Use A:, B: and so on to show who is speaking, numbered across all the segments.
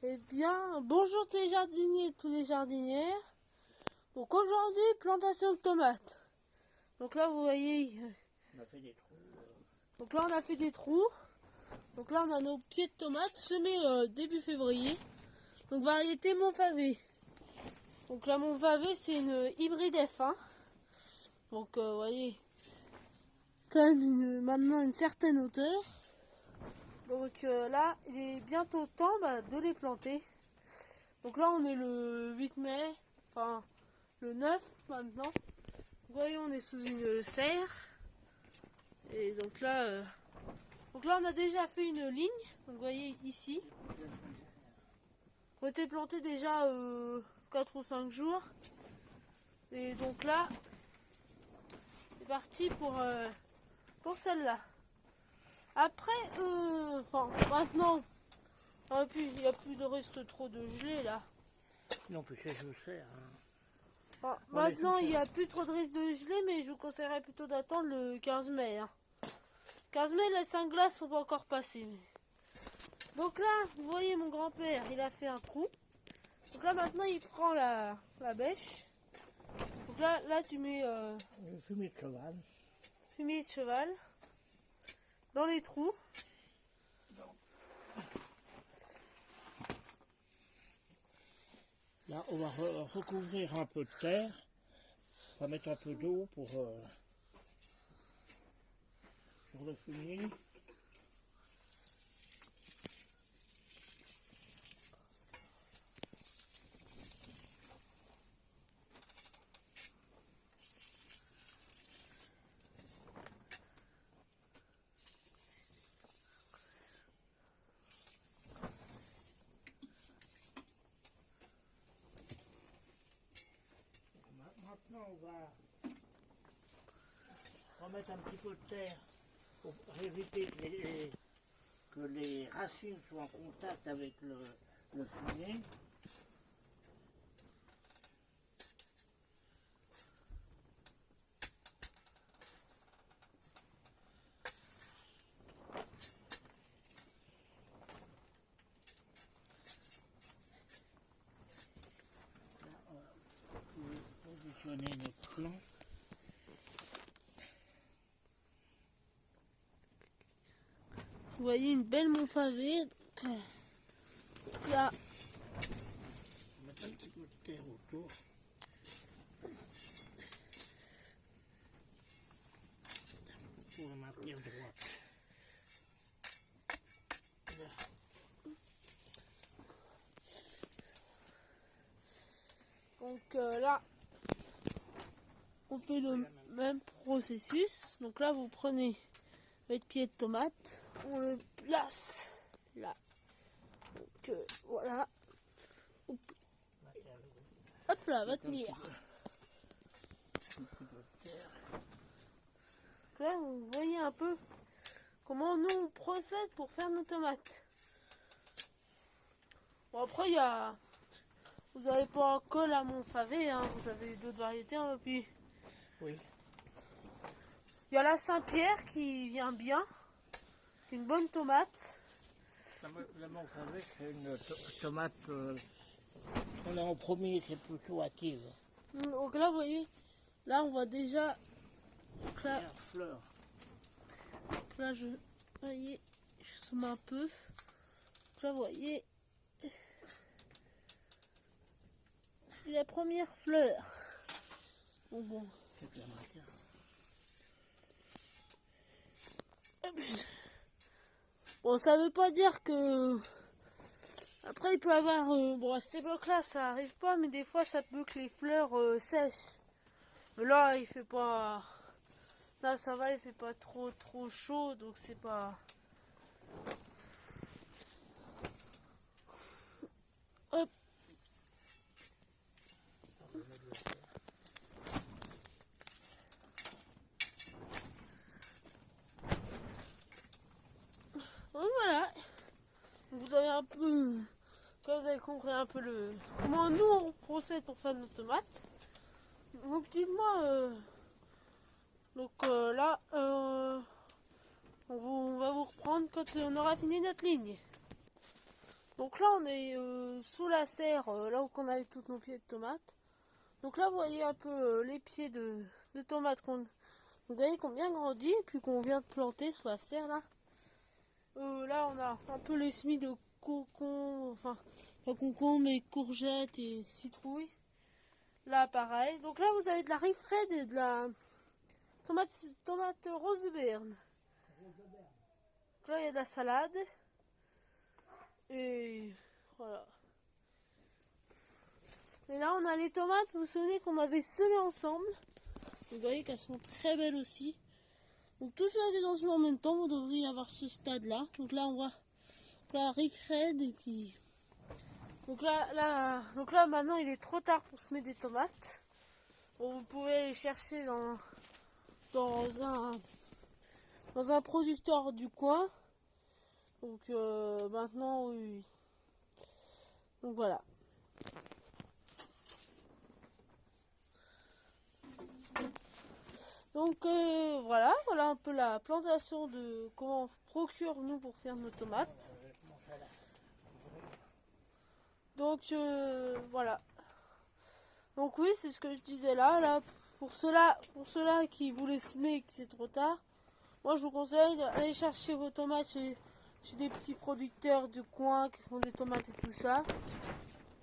A: Eh bien, bonjour tous les jardiniers et tous les jardinières. Donc aujourd'hui, plantation de tomates. Donc là, vous voyez,
B: On a fait des trous.
A: donc là on a fait des trous. Donc là, on a nos pieds de tomates semés début février. Donc variété Montfavet. Donc la Montfavet, c'est une hybride F1. Donc vous voyez, quand même maintenant une certaine hauteur. Donc là, il est bientôt temps de les planter. Donc là, on est le 8 mai, enfin le 9 maintenant. Vous voyez, on est sous une serre. Et donc là, on a déjà fait une ligne. Donc vous voyez ici. On a été planté déjà 4 ou 5 jours. Et donc là, c'est parti pour celle-là. Après, maintenant, il n'y a plus de reste trop de gelée là.
B: Non, plus c'est sous serre.
A: Enfin, maintenant, il n'y a plus trop de risque de gelée, mais je vous conseillerais plutôt d'attendre le 15 mai. 15 mai, les 5 glaces sont pas encore passées. Donc là, vous voyez, mon grand-père, il a fait un trou. Donc là, maintenant, il prend la bêche. Donc là tu mets
B: Le fumier de cheval.
A: fumier de cheval dans les trous.
B: Là, on va recouvrir un peu de terre. On va mettre un peu d'eau pour sur le fumier. Maintenant, on va remettre un petit peu de terre pour éviter que les racines soient en contact avec le fumier. Là, on va positionner notre plan.
A: Vous voyez une belle Montfavet. Là,
B: On va mettre un petit peu de terre autour. Pour la maintenir droite.
A: donc là, on fait le même processus. Donc là, vous prenez votre pied de tomate, on le place là. Donc voilà. Hop là, va tenir. Là, vous voyez un peu comment nous on procède pour faire nos tomates. Bon, après, vous n'avez pas que la Montfavet, vous avez d'autres variétés. Puis
B: Oui.
A: il y a la Saint-Pierre qui vient bien, une bonne tomate.
B: La Montfavet, c'est une tomate qu'on a en premier, c'est plutôt active.
A: Donc là, vous voyez, là on voit déjà. Donc là,
B: Fleur.
A: vous voyez, je zoome un peu. Donc là, vous voyez, la première fleur. Bon. Bon, ça veut pas dire que. Après, il peut y avoir. Bon, à cette époque-là, ça arrive pas, mais des fois, ça peut que les fleurs sèchent. Mais là, il fait pas. Là, ça va, il fait pas trop chaud, donc c'est pas. Hop. Donc voilà. Vous avez un peu. Quand vous avez compris un peu comment nous on procède pour faire nos tomates. Donc dites-moi. Là, on va vous reprendre quand on aura fini notre ligne. Donc là on est sous la serre, là où on avait tous nos pieds de tomates. Donc là vous voyez un peu les pieds de tomates vous voyez qu'on bien grandi et puis qu'on vient de planter sous la serre là. Là on a un peu les semis de concombre, enfin pas concombre mais courgettes et citrouilles. Là pareil. Donc là vous avez de la riz fraîche et de la tomate rose de Berne. Donc là il y a de la salade. Et voilà. Et là on a les tomates, vous vous souvenez qu'on avait semées ensemble. Vous voyez qu'elles sont très belles aussi. Donc tout cela est dans en même temps, vous devriez avoir ce stade là. Donc là on voit la riz Fred et puis. Donc là maintenant il est trop tard pour semer des tomates. Bon, vous pouvez les chercher dans un producteur du coin. Donc maintenant oui. Donc voilà. Donc voilà un peu la plantation de comment on procure nous pour faire nos tomates. Donc voilà. Donc oui, c'est ce que je disais là pour ceux-là qui voulaient semer et que c'est trop tard. Moi je vous conseille d'aller chercher vos tomates chez des petits producteurs du coin qui font des tomates et tout ça.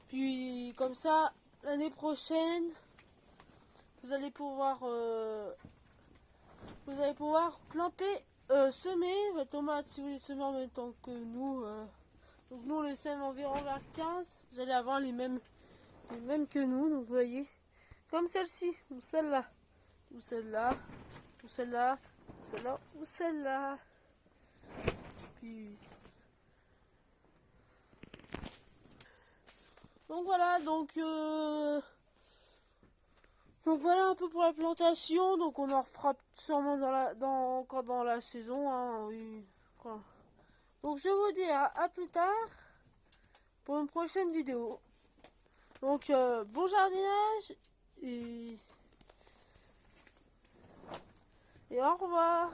A: Puis comme ça, l'année prochaine, vous allez pouvoir planter, semer vos tomates si vous les semez en même temps que nous. Donc nous on les sème environ vers 15. Vous allez avoir les mêmes que nous. Donc vous voyez, comme celle-ci, ou celle-là, ou celle-là, ou celle-là, ou celle-là, ou celle-là. Puis donc voilà, donc voilà un peu pour la plantation. Donc on en refera sûrement encore dans la saison. Hein, oui. Voilà. Donc je vous dis à plus tard pour une prochaine vidéo. Donc bon jardinage et au revoir.